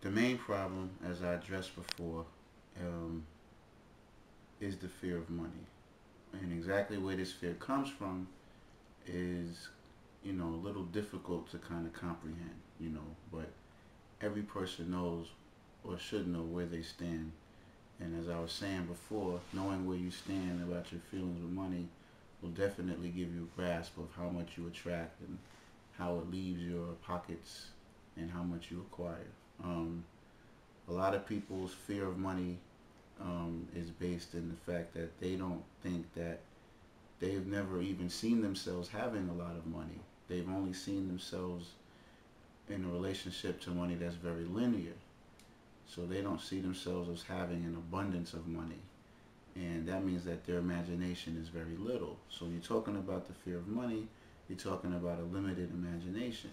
The main problem, as I addressed before, um, is the fear of money. And exactly where this fear comes from is, a little difficult to kind of comprehend, but every person knows or should know where they stand. And as I was saying before, knowing where you stand about your feelings with money will definitely give you a grasp of how much you attract and how it leaves your pockets and how much you acquire. Um, a lot of people's fear of money is based in the fact that they don't think that they've never even seen themselves having a lot of money. They've only seen themselves in a relationship to money that's very linear. So they don't see themselves as having an abundance of money. And that means that their imagination is very little. So you're talking about the fear of money, you're talking about a limited imagination.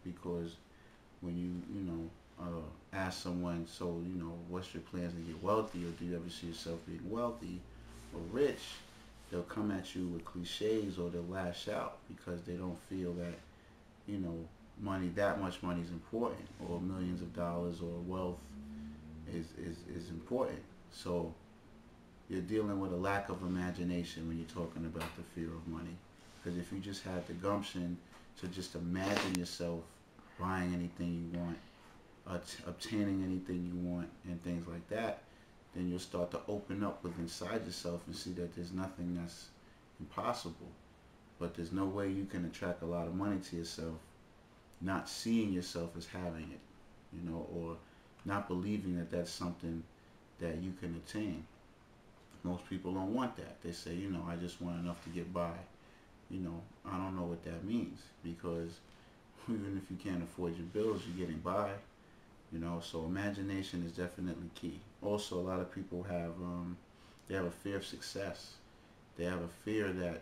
Because when ask someone, so, what's your plans to get wealthy, or do you ever see yourself being wealthy or rich, they'll come at you with cliches or they'll lash out because they don't feel that, money, that much money is important, or millions of dollars or wealth is important. So you're dealing with a lack of imagination when you're talking about the fear of money. Because if you just had the gumption to just imagine yourself buying anything you want, obtaining anything you want, and things like that, then you'll start to open up within inside yourself and see that there's nothing that's impossible. But there's no way you can attract a lot of money to yourself not seeing yourself as having it, or not believing that that's something that you can attain. Most people don't want that. They say, I just want enough to get by. I don't know what that means, because even if you can't afford your bills, you're getting by. So imagination is definitely key. Also, a lot of people have they have a fear of success. They have a fear that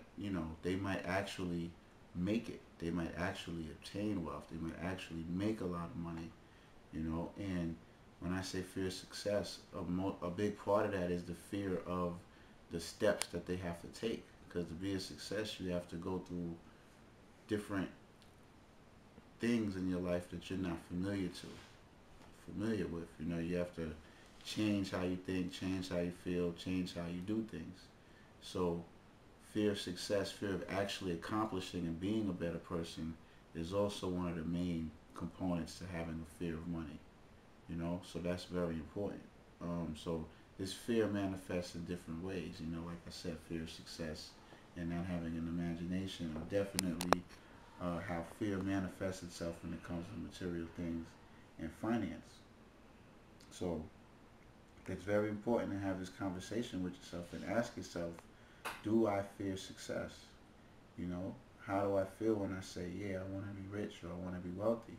they might actually make it. They might actually obtain wealth. They might actually make a lot of money. And when I say fear of success, a big part of that is the fear of the steps that they have to take. Because to be a success, you have to go through different things in your life that you're not familiar with. You have to change how you think, change how you feel, change how you do things. So fear of success, fear of actually accomplishing and being a better person is also one of the main components to having a fear of money. So that's very important. So this fear manifests in different ways. Like I said, fear of success and not having an imagination are definitely how fear manifests itself when it comes to material things and finance. So it's very important to have this conversation with yourself and ask yourself, do I fear success? How do I feel when I say, yeah, I want to be rich or I want to be wealthy?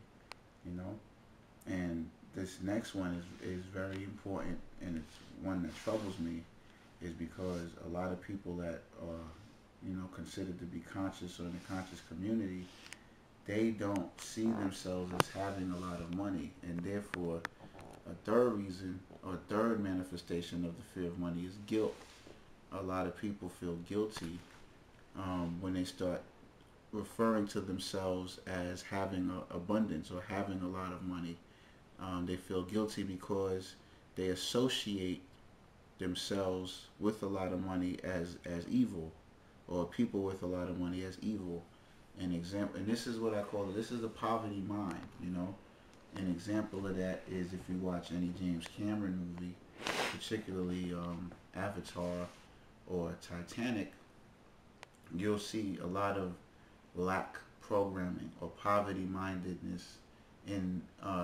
And this next one is very important, and it's one that troubles me, is because a lot of people that are, considered to be conscious or in the conscious community, they don't see themselves as having a lot of money, and therefore a third reason or third manifestation of the fear of money is guilt. A lot of people feel guilty when they start referring to themselves as having abundance or having a lot of money. They feel guilty because they associate themselves with a lot of money as evil, or people with a lot of money as evil. And this is what I call it. This is the poverty mind. An example of that is if you watch any James Cameron movie, particularly Avatar or Titanic, you'll see a lot of lack programming or poverty mindedness in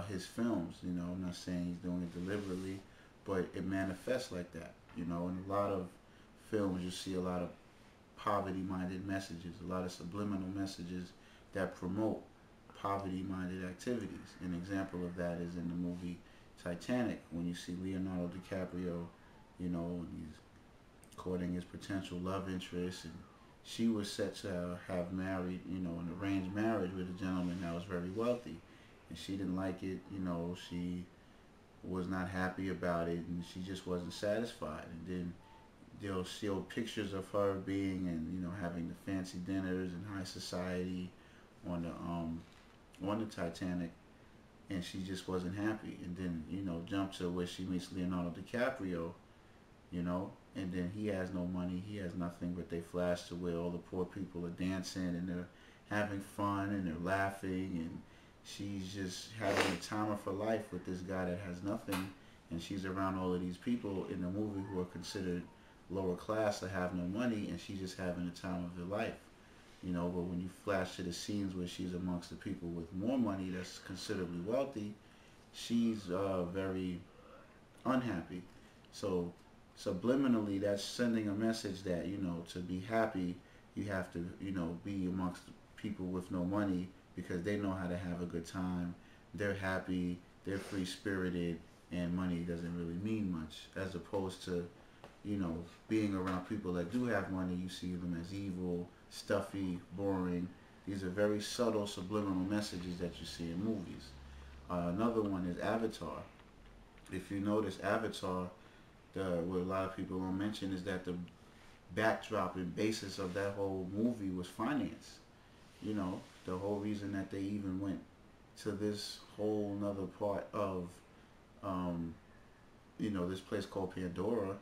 his films. I'm not saying he's doing it deliberately, but it manifests like that. In a lot of films, you see a lot of poverty minded messages, a lot of subliminal messages that promote poverty minded activities. An example of that is in the movie Titanic, when you see Leonardo DiCaprio, he's courting his potential love interest, and she was set to have married, an arranged marriage with a gentleman that was very wealthy, and she didn't like it. She was not happy about it, and she just wasn't satisfied. And then they'll show pictures of her being and having the fancy dinners and high society on the Titanic, and she just wasn't happy. And then, jump to where she meets Leonardo DiCaprio, and then he has no money, he has nothing, but they flash to where all the poor people are dancing and they're having fun and they're laughing, and she's just having the time of her life with this guy that has nothing, and she's around all of these people in the movie who are considered lower class or have no money, and she's just having the time of her life. But when you flash to the scenes where she's amongst the people with more money that's considerably wealthy, she's very unhappy. So subliminally, that's sending a message that, to be happy, you have to, be amongst people with no money, because they know how to have a good time. They're happy, they're free spirited, and money doesn't really mean much. As opposed to, being around people that do have money, you see them as evil, stuffy, boring. These are very subtle subliminal messages that you see in movies. Another one is Avatar. If you notice, Avatar, what a lot of people don't mention is that the backdrop and basis of that whole movie was finance. The whole reason that they even went to this whole nother part of, this place called Pandora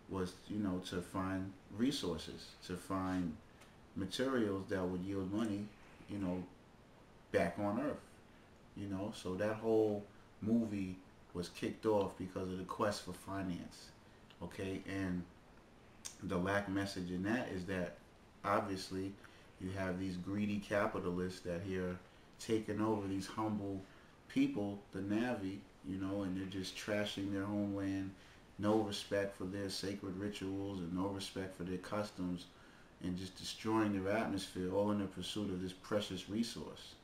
was, to find resources, to find materials that would yield money, back on Earth. So that whole movie was kicked off because of the quest for finance. Okay, and the lack message in that is that obviously you have these greedy capitalists that here taking over these humble people, the Navi, and they're just trashing their homeland, no respect for their sacred rituals and no respect for their customs, and just destroying their atmosphere, all in the pursuit of this precious resource.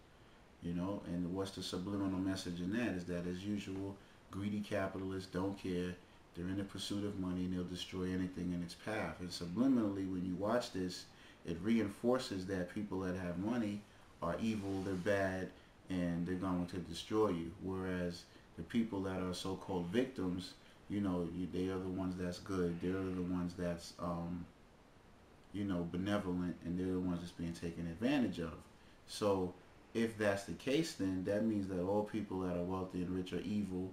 And what's the subliminal message in that is that, as usual, greedy capitalists don't care. They're in the pursuit of money, and they'll destroy anything in its path. And subliminally, when you watch this, it reinforces that people that have money are evil, they're bad, and they're going to destroy you. Whereas the people that are so-called victims, they are the ones that's good. They're the ones that's, benevolent, and they're the ones that's being taken advantage of. So if that's the case, then that means that all people that are wealthy and rich are evil,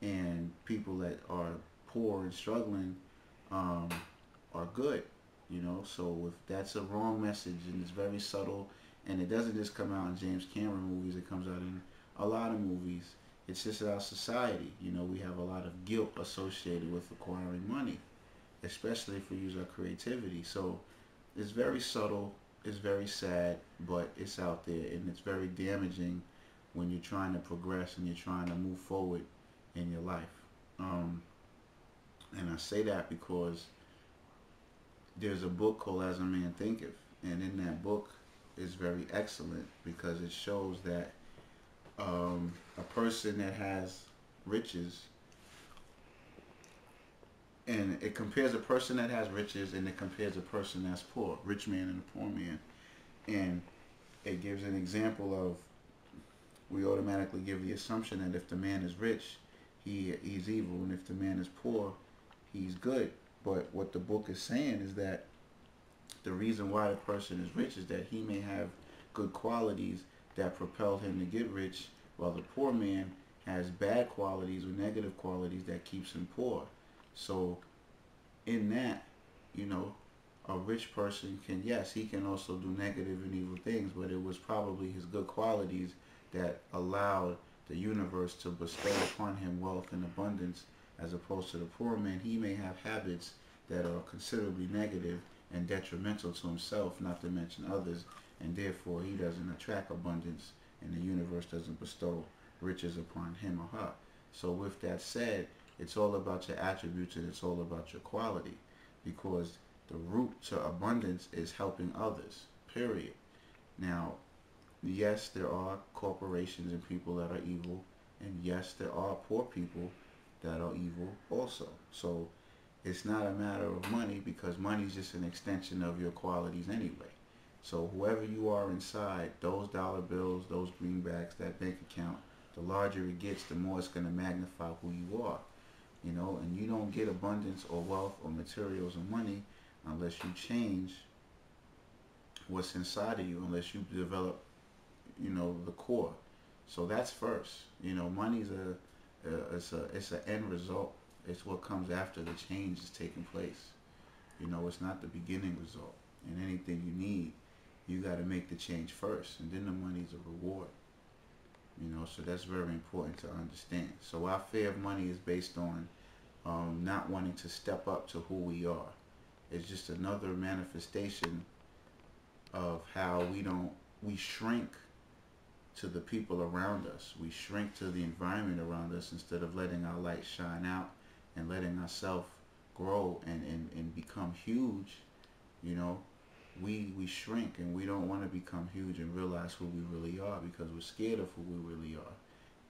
and people that are poor and struggling are good. So if that's a wrong message, and it's very subtle, and it doesn't just come out in James Cameron movies, it comes out in a lot of movies. It's just our society. We have a lot of guilt associated with acquiring money, especially if we use our creativity. So it's very subtle, it's very sad, but it's out there, and it's very damaging when you're trying to progress and you're trying to move forward in your life. And I say that because there's a book called As a Man Thinketh, and in that book is very excellent because it shows that a person that has riches, and it compares a person that has riches and it compares a person that's poor, rich man and a poor man, and it gives an example of, we automatically give the assumption that if the man is rich, he's evil, and if the man is poor, he's good. But what the book is saying is that the reason why the person is rich is that he may have good qualities that propelled him to get rich, while the poor man has bad qualities or negative qualities that keeps him poor. So in that, a rich person can, yes, he can also do negative and evil things, but it was probably his good qualities that allowed the universe to bestow upon him wealth and abundance, as opposed to the poor man. He may have habits that are considerably negative and detrimental to himself, not to mention others, and therefore he doesn't attract abundance, and the universe doesn't bestow riches upon him or her. So with that said, it's all about your attributes, and it's all about your quality, because the root to abundance is helping others, period. Now, yes, there are corporations and people that are evil, and yes, there are poor people that are evil also. So it's not a matter of money, because money is just an extension of your qualities anyway. So whoever you are inside, those dollar bills, those greenbacks, that bank account, the larger it gets, the more it's going to magnify who you are. And you don't get abundance or wealth or materials or money unless you change what's inside of you, unless you develop, the core. So that's first. You know, money's it's an end result. It's what comes after the change is taking place. You know, it's not the beginning result. And anything you need, you got to make the change first, and then the money's a reward. You know, so that's very important to understand. So our fear of money is based on not wanting to step up to who we are. It's just another manifestation of how we shrink to the people around us. We shrink to the environment around us instead of letting our light shine out and letting ourselves grow and become huge. You know, we shrink, and we don't want to become huge and realize who we really are because we're scared of who we really are.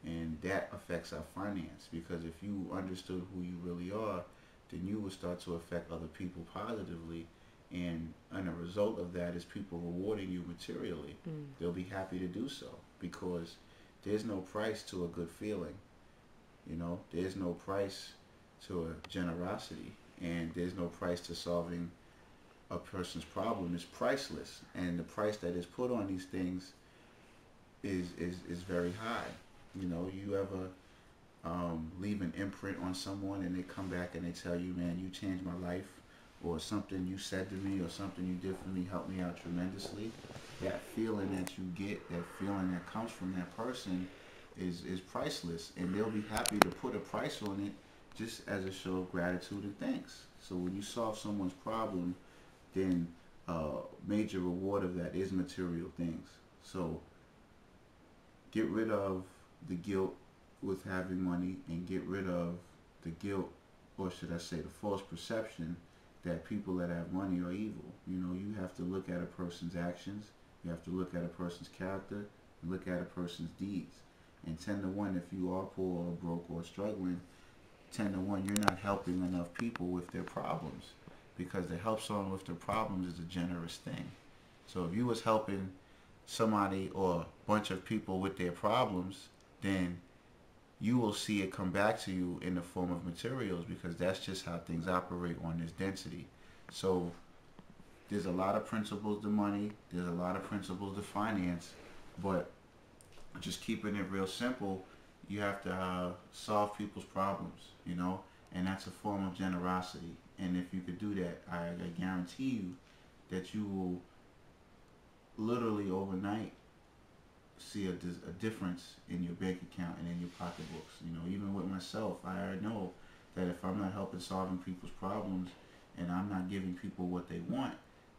And that affects our finance, because if you understood who you really are, then you will start to affect other people positively. And a result of that is people rewarding you materially. They'll be happy to do so because there's no price to a good feeling. You know, there's no price to a generosity, and there's no price to solving a person's problem. Is priceless, and the price that is put on these things is very high. You know, you ever leave an imprint on someone and they come back and they tell you, man, you changed my life, or something you said to me or something you did for me helped me out tremendously. That feeling that you get, that feeling that comes from that person is priceless, and they'll be happy to put a price on it just as a show of gratitude and thanks. So when you solve someone's problem, then major reward of that is material things. So get rid of the guilt with having money, and get rid of the guilt, or should I say the false perception, that people that have money are evil. You know, you have to look at a person's actions, you have to look at a person's character, and look at a person's deeds. And 10 to 1, if you are poor or broke or struggling, 10 to 1, you're not helping enough people with their problems, because to help someone with their problems is a generous thing. So if you was helping somebody or a bunch of people with their problems, then you will see it come back to you in the form of materials, because that's just how things operate on this density. So there's a lot of principles to money, there's a lot of principles to finance, but just keeping it real simple, you have to solve people's problems, you know, and that's a form of generosity. And if you could do that, I guarantee you that you will literally overnight see a difference in your bank account and in your pocketbooks. You know, even with myself, I already know that if I'm not helping solving people's problems and I'm not giving people what they want,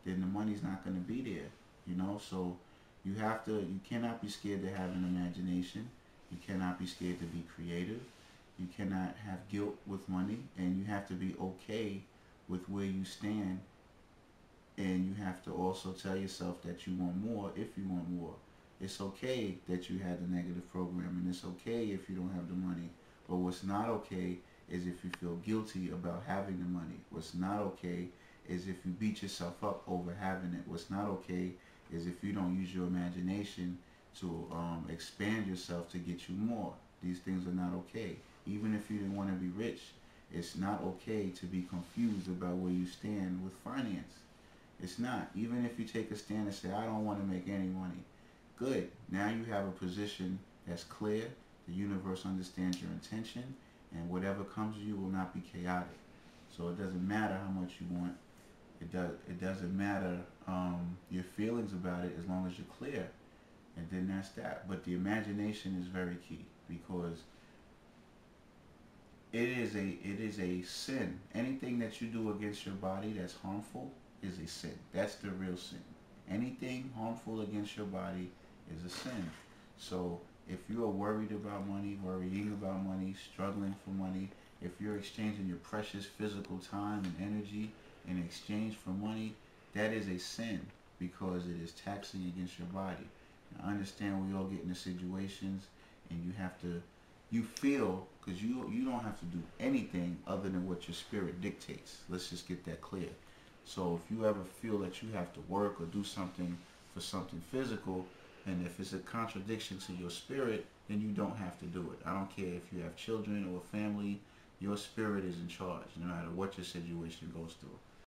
then the money's not going to be there. You know, so you cannot be scared to have an imagination. You cannot be scared to be creative. You cannot have guilt with money, and you have to be okay with where you stand. And you have to also tell yourself that you want more if you want more. It's okay that you had the negative program, and it's okay if you don't have the money. But what's not okay is if you feel guilty about having the money. What's not okay is if you beat yourself up over having it. What's not okay is if you don't use your imagination to expand yourself to get you more. These things are not okay. Even if you didn't want to be rich, it's not okay to be confused about where you stand with finance. It's not. Even if you take a stand and say, I don't want to make any money. Good. Now you have a position that's clear. The universe understands your intention, and whatever comes to you will not be chaotic. So it doesn't matter how much you want. It doesn't matter your feelings about it, as long as you're clear. And then that's that. But the imagination is very key, because it is a sin. Anything that you do against your body that's harmful is a sin. That's the real sin. Anything harmful against your body is a sin. So if you are worried about money, worrying about money, struggling for money, if you're exchanging your precious physical time and energy in exchange for money, that is a sin, because it is taxing against your body. Now, I understand we all get into situations and you feel, because you don't have to do anything other than what your spirit dictates. Let's just get that clear. So if you ever feel that you have to work or do something for something physical, and if it's a contradiction to your spirit, then you don't have to do it. I don't care if you have children or family, your spirit is in charge, no matter what your situation goes through.